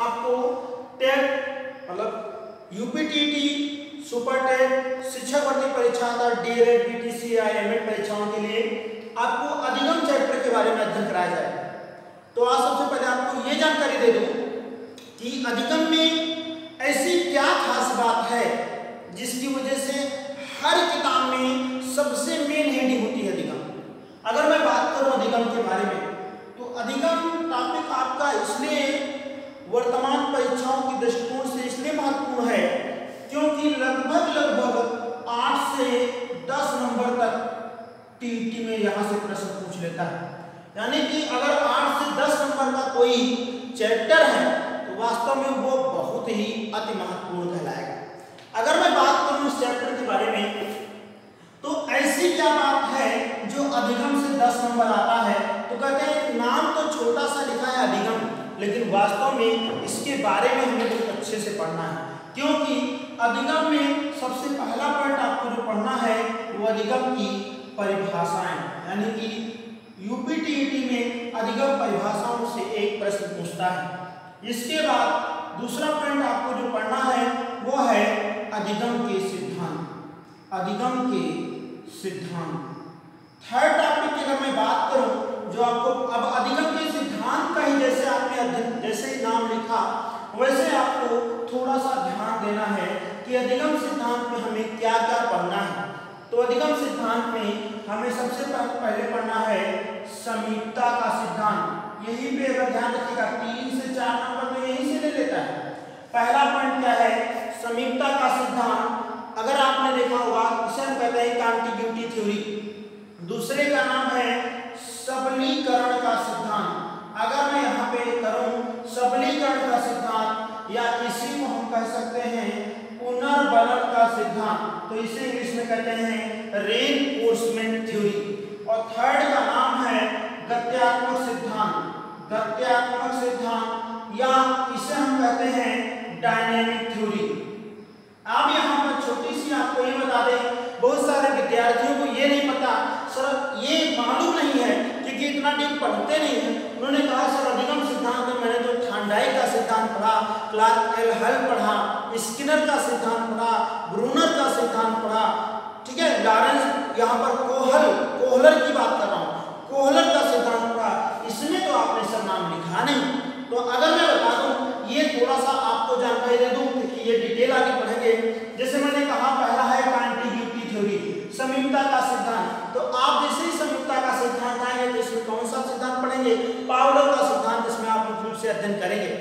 आपको टेट मतलब UPTT, super TET, शिक्षक भर्ती परीक्षा था, डीएलएड, बीटीसी या एमएड परीक्षाओं के लिए आपको अधिगम चैप्टर के बारे में अध्ययन कराया जाएगा। तो आज सबसे पहले आपको ये जानकारी दे दूं कि अधिगम में ऐसी क्या खास बात है जिसकी वजह से हर किताब में सबसे मेन हेडिंग होती है अधिगम। अगर मैं बात करूं अधिगम के बारे में तो अधिगम टॉपिक आपका इसलिए वर्तमान परीक्षाओं की दृष्टिकोण से इसलिए महत्वपूर्ण है क्योंकि लगभग 8 से 10 नंबर तक टीईटी में यहाँ से प्रश्न पूछ लेता है। यानी कि अगर 8 से 10 नंबर का कोई चैप्टर है तो वास्तव में वो बहुत ही अति महत्वपूर्ण कहलाएगा। अगर मैं बात करूं इस चैप्टर के बारे में तो ऐसी क्या बात है जो अधिगम से 10 नंबर आता है? तो कहते हैं नाम तो छोटा सा लिखा है अधिगम, लेकिन वास्तव में इसके बारे में हमें बहुत अच्छे से पढ़ना है क्योंकि अधिगम में सबसे पहला पॉइंट आपको जो पढ़ना है वो अधिगम की परिभाषाएं, यानी कि यूपीटीईटी में अधिगम परिभाषाओं से एक प्रश्न पूछता है। इसके बाद दूसरा पॉइंट आपको जो पढ़ना है वो है अधिगम के सिद्धांत, अधिगम के सिद्धांत। थर्ड टॉपिक की अगर मैं बात करूं जो आपको अब अधिगम के सिद्धांत का ही जैसे आपने अध्ययन जैसे ही नाम लिखा वैसे आपको थोड़ा सा ध्यान देना है कि अधिगम सिद्धांत में हमें क्या क्या पढ़ना है। तो अधिगम सिद्धांत में हमें सबसे पहले पढ़ना है समीपता का सिद्धांत। यही पे अगर ध्यान रखिएगा 3 से 4 नंबर तो यहीं से ले लेता है। पहला पॉइंट क्या है? समीपता का सिद्धांत। अगर आपने देखा होगा इसे हम कहते हैं कॉन्टिग्यूटी थ्योरी। दूसरे का नाम है सबलीकरण का सिद्धांत। अगर मैं यहाँ पे करूँ सबलीकरण का सिद्धांत या इसी को हम कह सकते हैं पुनर्बलन का सिद्धांत, तो इसे इंग्लिश में कहते हैं रेनफोर्समेंट थ्योरी। और थर्ड का नाम है गत्यात्मक सिद्धांत, गत्यात्मक सिद्धांत या इसे हम कहते हैं डायनेमिक थ्योरी। अब यहाँ पर छोटी सी आपको ये बता दें, बहुत सारे विद्यार्थियों को ये नहीं पता, सर ये मालूम नहीं है क्योंकि इतना डीप पढ़ते नहीं है। उन्होंने कहा सर अधिगम सिद्धांत में मैंने तो थांडाई का सिद्धांत पढ़ा, क्लार्क एल हल पढ़ा, स्किनर का सिद्धांत पढ़ा, ब्रूनर का सिद्धांत पढ़ा, ठीक है, लॉरेंस यहाँ पर कोहलर की बात कर रहा हूँ, कोहलर का सिद्धांत पढ़ा, इसमें तो आपने सर नाम लिखा नहीं। तो अगर मैं बता दूं ये थोड़ा सा आपको जानकारी दे दूं क्योंकि ये डिटेल आगे पढ़ेंगे। जैसे मैंने कहा पहला है कॉन्टिग्यूटी थ्योरी, समीपता का सिद्धांत। तो आप जैसे ही समीपता का सिद्धांत आएंगे तो इसमें कौन सा सिद्धांत पढ़ेंगे? पावलोव का सिद्धांत, इसमें आप मुख्य रूप से अध्ययन करेंगे।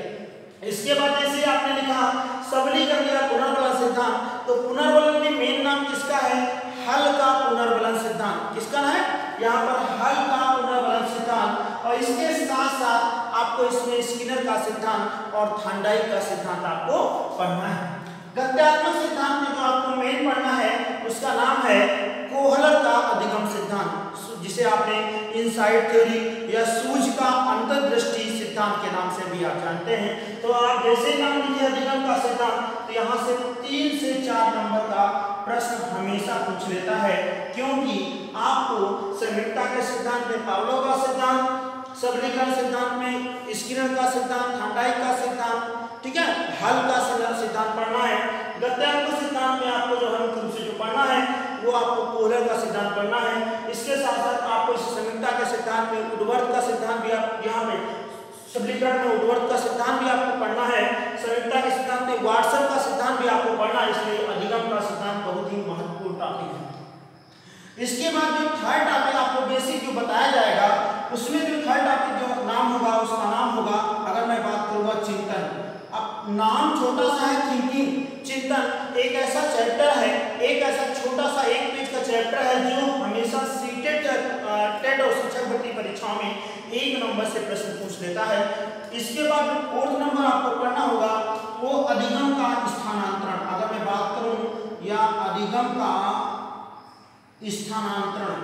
इसके बाद जैसे आपने लिखा सबलीकरण या पुनर्बलन सिद्धांत, तो पुनर्बलन में मेन नाम किसका है? हल का पुनर्बलन सिद्धांत। किसका है? यहाँ पर हल का पुनर्बलन सिद्धांत। और इसके साथ साथ आपको इसमें स्किनर का सिद्धांत और थांडाई का सिद्धांत आपको पढ़ना है। गत्यात्मक सिद्धांत में जो आपको मेन पढ़ना है उसका नाम है कोहलर का अधिगम सिद्धांत, जिसे आपने इनसाइड थ्योरी या सूझ का अंतर्दृष्टि सिद्धांत के नाम से भी आप जानते हैं। तो आप जैसे नाम लीजिए अधिगम का सिद्धांत तो यहाँ से 3 से 4 नंबर का प्रश्न हमेशा पूछ लेता है क्योंकि आपको समीपता के सिद्धांत में पावलोव का सिद्धांत, सबलीकरण सिद्धांत में स्किनर का सिद्धांत, थांडाई का सिद्धांत, ठीक है, हल का सिद्धांत पढ़ना है। गत्यात्मक सिद्धांत में आपको जो मुख्य रूप से जो पढ़ना है वो आपको कोहलर का सिद्धांत पढ़ना है। इसके साथ साथ आपको समीपता के सिद्धांत में उडवर्थ का सिद्धांत भी आप यहाँ पे सबलीकरण में उडवर्थ का सिद्धांत भी आपको पढ़ना है। समीपता के सिद्धांत में वाटसन का सिद्धांत भी आपको पढ़ना है। इसलिए अधिगम का सिद्धांत बहुत ही महत्वपूर्ण टॉपिक है। इसके बाद जो थर्ड टॉपिक आपको बेसिक जो बताया जाएगा उसमें जो थर्ड टॉपिक जो नाम होगा उसका नाम होगा, अगर मैं बात करूँगा चिंतन। अब नाम छोटा सा है थिंकिंग, चिंतन एक ऐसा चैप्टर है, एक ऐसा छोटा सा 1 पेज का चैप्टर है जो हमेशा सीटेट टेट और शिक्षक भर्ती परीक्षाओं में 1 नंबर से प्रश्न पूछ लेता है। इसके बाद जो 4th नंबर आपको पढ़ना होगा वो अधिगम का स्थानांतरण। अगर मैं बात करूं या अधिगम का स्थानांतरण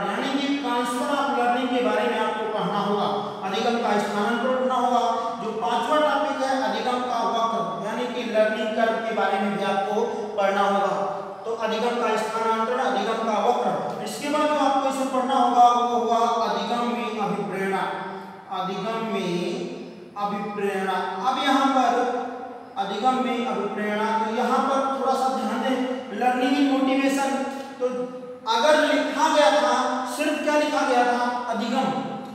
यानी कि ट्रांसफर ऑफ लर्निंग के बारे में आपको पढ़ना होगा। अधिगम का स्थानांतरण पढ़ना होगा। जो 5वां टॉपिक है अधिगम का वक्र यानी कि लर्निंग कर्व के बारे में भी आपको पढ़ना होगा। तो अधिगम का स्थानांतरण, अधिगम का वक्र। इसके बाद जो आपको इसमें पढ़ना होगा वो होगा अधिगम में अभिप्रेरणा, अधिगम में अभिप्रेरणा। अब यहाँ पर अधिगम में अभिप्रेरणा, तो यहाँ पर थोड़ा सा ध्यान दें, लर्निंग इन मोटिवेशन। तो अगर लिखा गया था, सिर्फ क्या लिखा गया था, अधिगम,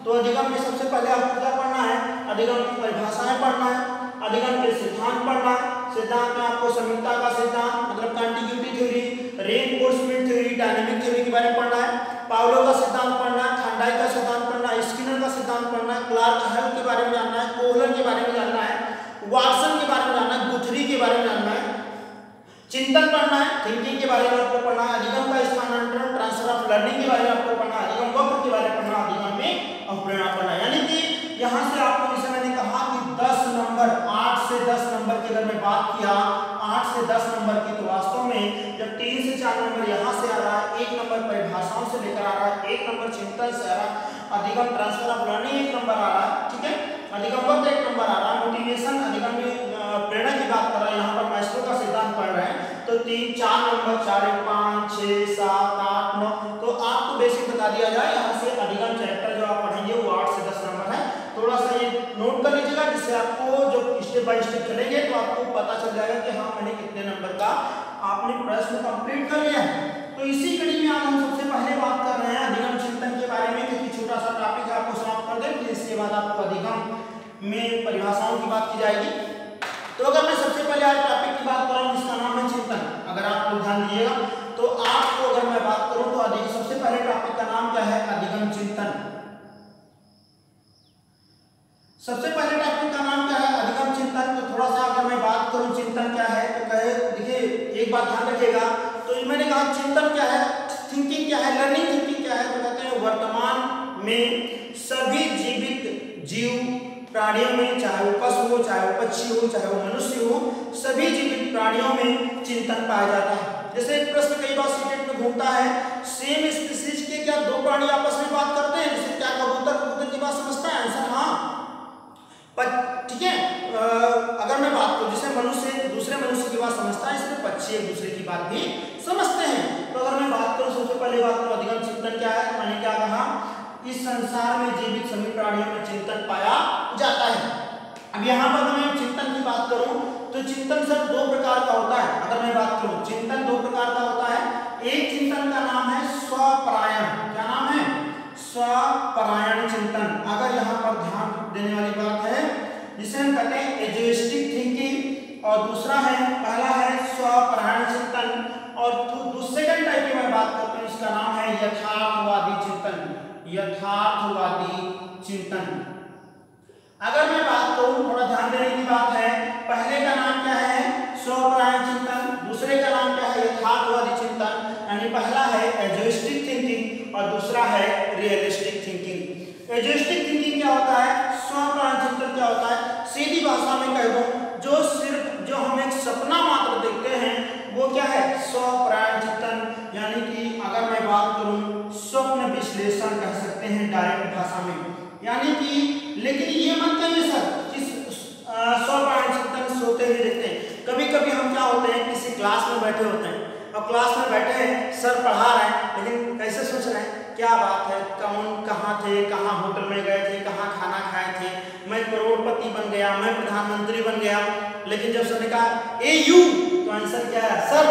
तो अधिगम में सबसे पहले आपको क्या पढ़ना है, अधिगम की परिभाषाएं पढ़ना है, अधिगम के सिद्धांत पढ़ना है। सिद्धांत में आपको समीपता का सिद्धांत मतलब contiguity theory, reinforcement theory, dynamic theory के बारे में पढ़ना है, पावलो का सिद्धांत पढ़ना है, थांडाई का सिद्धांत पढ़ना है, स्किनर का सिद्धांत पढ़ना है, क्लार्क हल के बारे में जानना है, कोहलर के बारे में जानना है, वाटसन के बारे में जानना है, गुथरी के बारे में जानना है, चिंतन पढ़ना है, थिंकिंग के बारे में आपको पढ़ना है, अधिगम का स्थानांतरण ट्रांसफर ऑफ लर्निंग के बारे में आपको पढ़ना है, अधिगम वक्र के बारे में पढ़ना, अधिगम में अभिप्रेरणा पढ़ना है। यानी कि यहाँ से आपको, जैसे मैंने कहा कि 10 नंबर, 8 से 10 नंबर की अगर मैं बात किया, 8 से 10 नंबर की, तो वास्तव में जब 3 से 4 नंबर यहाँ से आ रहा है, 1 नंबर परिभाषाओं से लेकर आ रहा है, 1 नंबर चिंतन से आ रहा है, अधिगम ट्रांसफर ऑफ लर्निंग 1 नंबर आ रहा है, ठीक है, अधिगम वक्र 1 नंबर आ रहा है, मोटिवेशन अधिगम में प्रेरणा की बात कर रहा है, यहाँ पर मास्लो का सिद्धांत पढ़ रहे हैं, तो 3 4 नंबर, 4 1 5 6 7 8 9, तो आपको बेसिक बता दिया जाए, यहाँ से अधिगम चैप्टर जो आप पढ़ेंगे वो 8 से 10 नंबर है। थोड़ा सा ये नोट कर लीजिएगा, जिससे आपको जो स्टेप बाय स्टेप चलेंगे तो आपको पता चल जाएगा कि हाँ मैंने कितने नंबर का आपने प्रश्न कंप्लीट कर लिया है। तो इसी कड़ी में आज हम सबसे पहले बात कर रहे हैं अधिगम चिंतन के बारे में, क्योंकि छोटा सा टॉपिक आपको समाप्त कर दें, फिर इसके बाद आपको अधिगम में परिभाषाओं की बात की जाएगी। तो अगर मैं सबसे पहले आज टॉपिक की बात कर रहा हूँ जिसका नाम है चिंतन, अगर आप लोग ध्यान दिएगा तो आपको अगर मैं बात करूं तो अधिगम, सबसे पहले टॉपिक का नाम क्या है, अधिगम चिंतन। सबसे पहले टॉपिक का नाम क्या है, अधिगम चिंतन। तो थोड़ा सा अगर मैं बात करूं चिंतन क्या है, तो कहे देखिए एक बात ध्यान रखिएगा, तो मैंने कहा चिंतन क्या है, थिंकिंग क्या है, लर्निंग थिंकिंग क्या है, तो कहते हैं वर्तमान में सभी जीवित जीव प्राणियों में, चाहे वो पशु हो, चाहे वो पक्षी हो, चाहे वो मनुष्य हो, सभी जीवित प्राणियों में चिंतन पाया जाता है। जैसे एक प्रश्न कई बार सीटेट में घूमता है, सेम स्पीशीज के क्या 2 प्राणी आपस में बात करते हैं, जैसे क्या कबूतर की बात समझता है, आंसर हाँ, ठीक है। अगर मैं बात करूं जैसे मनुष्य दूसरे मनुष्य की बात समझता है, इसलिए पक्षी एक दूसरे की बात भी समझते हैं। तो अगर मैं बात करूं सबसे पहले बात करूं अधिगम चिंतन क्या है, तो मैंने क्या कहा, इस संसार में जीवित सभी प्राणियों में चिंतन पाया जाता है। अब यहाँ पर मैं चिंतन की बात करूं तो चिंतन सर 2 प्रकार का होता है। अगर मैं बात करूं चिंतन 2 प्रकार का होता है। एक चिंतन का नाम है स्वपरायण, क्या नाम है, स्वपरायण चिंतन। अगर यहाँ पर ध्यान देने वाली बात है जिसे हम कहते हैं एजुइस्टिक थिंकिंग, और दूसरा है, पहला है स्वपरायण चिंतन, और सेकंड टाइप की मैं बात करता हूँ, इसका नाम है यथार्थवादी चिंतन, यथार्थवादी चिंतन। अगर मैं बात करूं, थोड़ा ध्यान देने की बात है, पहले का नाम क्या है, स्वपरायण चिंतन, दूसरे का नाम क्या है, यथार्थवादी चिंतन। यानी पहला है एजुइस्टिक थिंकिंग और दूसरा है रियलिस्टिक थिंकिंग। एजुइस्टिक थिंकिंग क्या होता है, स्वपरायण चिंतन क्या होता है, सीधी भाषा में कह दूं, जो हम एक सपना मात्र देखते हैं वो क्या है, स्वपरायण चिंतन। यानी कि अगर मैं बात करूं स्वप्न विश्लेषण कह सकते हैं डायरेक्ट भाषा में। यानी कि लेकिन ये मत कहिए सर कि स्वपरायण चिंतन सोते हुए देखते हैं। कभी कभी हम क्या होते हैं, किसी क्लास में बैठे होते हैं और क्लास में बैठे हैं, सर पढ़ा रहे हैं, लेकिन कैसे सोच रहे हैं, क्या बात है, कौन कहाँ थे, कहाँ होटल में गए थे, कहाँ खाना खाए थे, मैं करोड़पति बन गया, मैं प्रधानमंत्री बन गया। लेकिन जब सर ने कहा ए यू, तो आंसर क्या है, सर,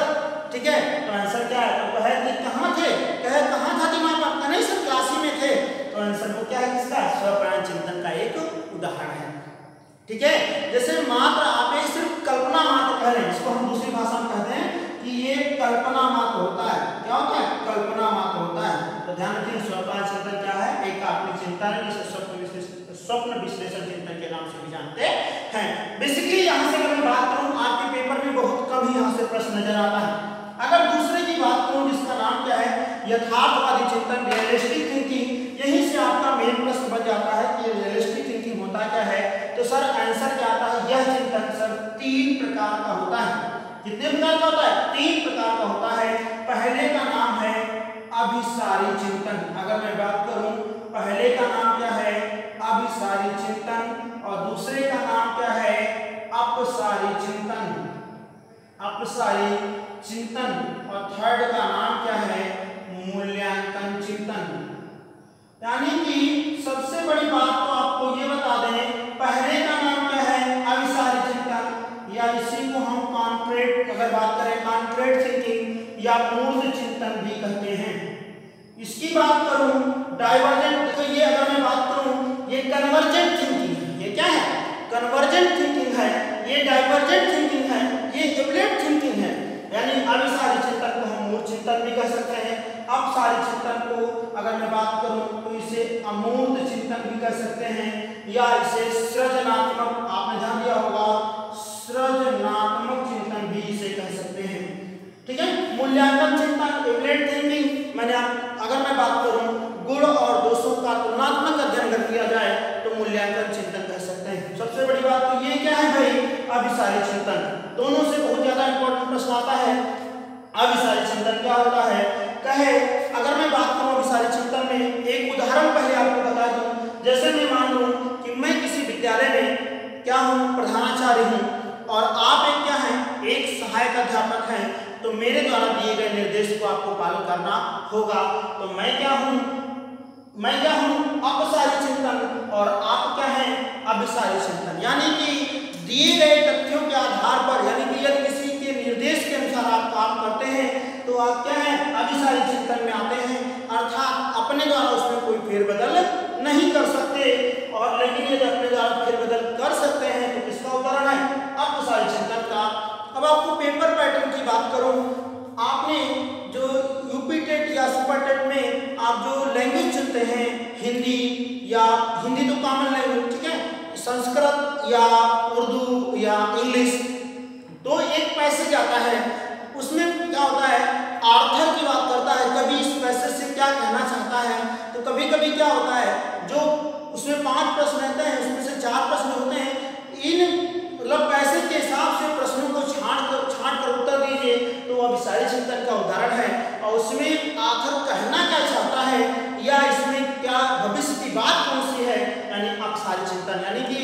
ठीक है, तो आंसर क्या है, तो कहे कि कहाँ थे, कहे कहाँ था दिमाग आपका, नहीं सर क्लास ही में थे, तो आंसर वो क्या है, किसका, स्वपरायण चिंतन का एक उदाहरण है। ठीक है, जैसे मात्र आप सिर्फ कल्पना मात्र कह रहे हैं, इसको हम दूसरी भाषा में कहते हैं कि ये कल्पना मात्र होता है। क्या होता है, कल्पना मात्र होता है। तो ध्यान रखिए स्वपरायण चिंतन क्या है, एक काल्पनिक चिंतन है जिसे स्वप्न विश्लेषण चिंतन के नाम से भी जानते हैं। बेसिकली यहाँ से अगर मैं बात करूँ, आपके पेपर में बहुत कम ही यहाँ से प्रश्न नजर आता है। अगर दूसरे की बात करूँ जिसका नाम क्या है, यथार्थवादी चिंतन, रियलिस्टिक थिंकिंग, यहीं से आपका मेन प्रश्न बन जाता है कि रियलिस्टिक थिंकिंग होता क्या है। तो सर आंसर क्या आता है, यह चिंतन सर 3 प्रकार का होता है। कितने प्रकार का होता है, 3 प्रकार का होता है। पहले का नाम है अभिसारी चिंतन। अगर मैं बात करूं, पहले का नाम क्या है, अभिसारी चिंतन, और दूसरे का नाम क्या है, अपसारी चिंतन, अपसारी चिंतन, और थर्ड का नाम क्या है, मूल्यांकन चिंतन। यानी कि सबसे बड़ी बात तो आपको ये बता दें, पहले का नाम क्या स्टैंडर्ड थिंकिंग या मूर्त चिंतन भी कहते हैं। इसकी बात करूं डाइवर्जेंट, तो ये अगर मैं बात करूं ये कन्वर्जेंट थिंकिंग है। ये क्या है? कन्वर्जेंट थिंकिंग है। ये डाइवर्जेंट थिंकिंग है। ये एब्लेट थिंकिंग है। यानी अभिसारी चिंतन को हम मूर्त चिंतन भी कह सकते हैं। अपसारी चिंतन को अगर मैं बात करूं तो इसे अमूर्त चिंतन भी कह सकते हैं, या इसे सृजनात्मक, आपने ध्यान दिया होगा, सृजनात्मक चिंतन भी इसे कह सकते हैं। ठीक है। मूल्यांकन चिंतन, एब्लेट थिंकिंग, मैंने अगर मैं बात करूं गुण और दोषों का तुलनात्मक अध्ययन कर किया जाए तो मूल्यांकन चिंतन कह सकते हैं। सबसे बड़ी बात तो ये क्या है भाई, अभिसारी चिंतन। दोनों से बहुत ज्यादा इंपॉर्टेंट प्रश्न आता है। अभिसारी चिंतन क्या होता है? कहे अगर मैं बात करूं अभिसारी चिंतन में, एक उदाहरण पहले आपको बता दूं। जैसे मैं मान लूं कि मैं किसी विद्यालय में क्या हूं, प्रधानाचार्य हूं, और आप एक क्या हैं, एक सहायक अध्यापक हैं। तो मेरे द्वारा दिए गए निर्देश को आपको पालन करना होगा। तो मैं क्या हूं अपसारी चिंतन, और आप क्या हैं, अभिसारी चिंतन। यानी कि दिए गए तथ्यों के आधार पर, यानी कि यदि किसी के निर्देश के अनुसार आप काम करते हैं तो आप क्या हैं, अभिसारी चिंतन में आते हैं। अर्थात अपने द्वारा उसमें कोई फेरबदल नहीं कर सकते, और लेकिन यदि अपने द्वारा फेरबदल कर सकते हैं तो किसका उदाहरण है, अपसारी चिंतन का। अब आपको पेपर पैटर्न की बात करूं, आपने जो यूपी टेट या सुपर टेट में आप जो लैंग्वेज चुनते हैं, हिंदी तो कॉमन लैंग्वेज, ठीक है, संस्कृत या उर्दू या इंग्लिश, तो एक पैसेज आता है, उसमें क्या होता है, आर्थर की बात करता है, कभी इस पैसेज से क्या कहना चाहता है। तो कभी कभी क्या होता है, जो उसमें 5 प्रश्न रहते हैं उसमें से 4 प्रश्न होते हैं। इन मतलब पैसेज के हिसाब से प्रश्नों को छांट कर उत्तर दीजिए, तो अभिसारी चिंतन का उदाहरण है। और उसमें आखिर कहना क्या चाहता है, या इसमें क्या भविष्य की बात कौन सी है, यानी अपसारी चिंतन। यानी कि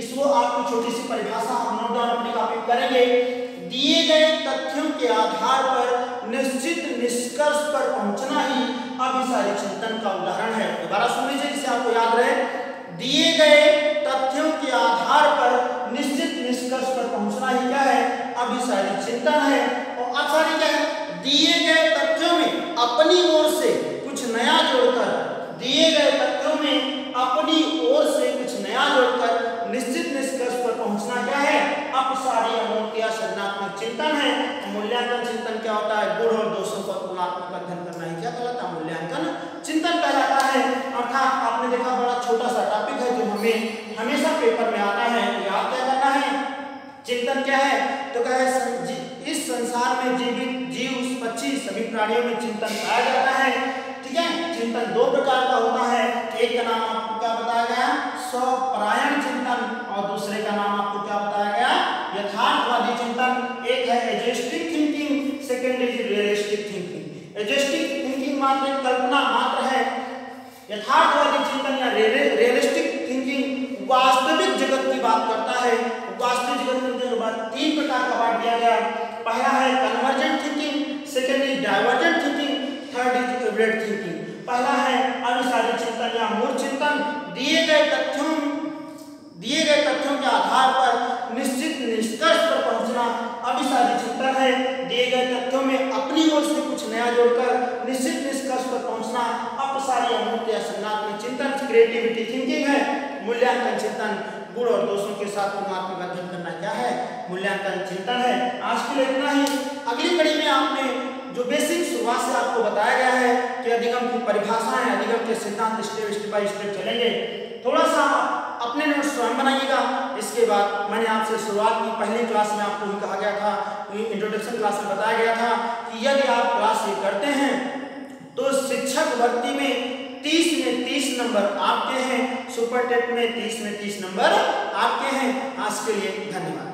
इसको आपको छोटी सी परिभाषा हम नोट डाउन अपनी कॉपी करेंगे। दिए गए तथ्यों के आधार पर निश्चित निष्कर्ष पर पहुंचना ही अभिसारी चिंतन का उदाहरण है। दोबारा सुन लीजिए जिससे आपको याद रहे। दिए गए तथ्यों के आधार पर निश्चित निष्कर्ष पर पहुंचना ही क्या है, अभिसारी चिंतन है। और अपसारी क्या है, दिए गए तथ्यों में अपनी ओर से कुछ नया जोड़कर, दिए गए तथ्यों में अपनी ओर से कुछ नया जोड़कर निश्चित निष्कर्ष पर पहुंचना क्या है, अपसारी अमूर्त या सृजनात्मक चिंतन है। मूल्यांकन चिंतन क्या होता है, गुण और दोषों का तुलनात्मक अध्ययन करना ही क्या कहलाता है, मूल्यांकन चिंतन कहलाता है। अर्थात आपने देखा बड़ा छोटा सा टॉपिक है जो हमें हमेशा पेपर में आता है। याद क्या करना है, चिंतन क्या है, तो क्या है, इस संसार में जीवित जीव पक्षी सभी प्राणियों में चिंतन पाया जाता है। ठीक है। चिंतन 2 प्रकार का होता है। एक का नाम आपको क्या बताया गया, स्वपरायण चिंतन, और दूसरे का नाम आपको क्या बताया गया, यथार्थवादी चिंतन। एक है autistic thinking, second is realistic thinking. Autistic thinking मात्र कल्पना मात्र है, यथार्थवादी चिंतन या रियलिस्टिक थिंकिंग वास्तविक जगत की बात करता है। वास्तविक जगत में 3 प्रकार का बांट दिया गया। पहला है convergent thinking, second is divergent thinking, third is ablate thinking. पहला है अभिसारी चिंतन या मूर्त चिंतन। दिए गए तथ्यों के आधार पर निश्चित निष्कर्ष पर पहुंचना अभिसारी चिंतन है। दिए गए तथ्यों में अपनी ओर से कुछ नया जोड़कर निश्चित निष्कर्ष पर पहुंचना अपसारी अमूर्त या सृजनात्मक चिंतन, क्रिएटिविटी थिंकिंग है। मूल्यांकन चिंतन, गुण और दोषों के साथ तुलनात्मक अध्ययन करना क्या है, मूल्यांकन चिंतन है। आज के लिए इतना ही। अगली कड़ी में आपने जो बेसिक शुरुआत से आपको बताया गया है कि अधिगम की परिभाषाएं, अधिगम के सिद्धांत स्टेप बाय स्टेप चलेंगे। थोड़ा सा अपने नोट स्वयं बनाइएगा। इसके बाद मैंने आपसे शुरुआत की, पहली क्लास में आपको ही कहा गया था, इंट्रोडक्शन क्लास में बताया गया था कि यदि आप क्लास ये करते हैं तो शिक्षक भर्ती में 30 में 30 नंबर आपके हैं, सुपर टेट में 30 में 30 नंबर आपके हैं। आज के लिए धन्यवाद।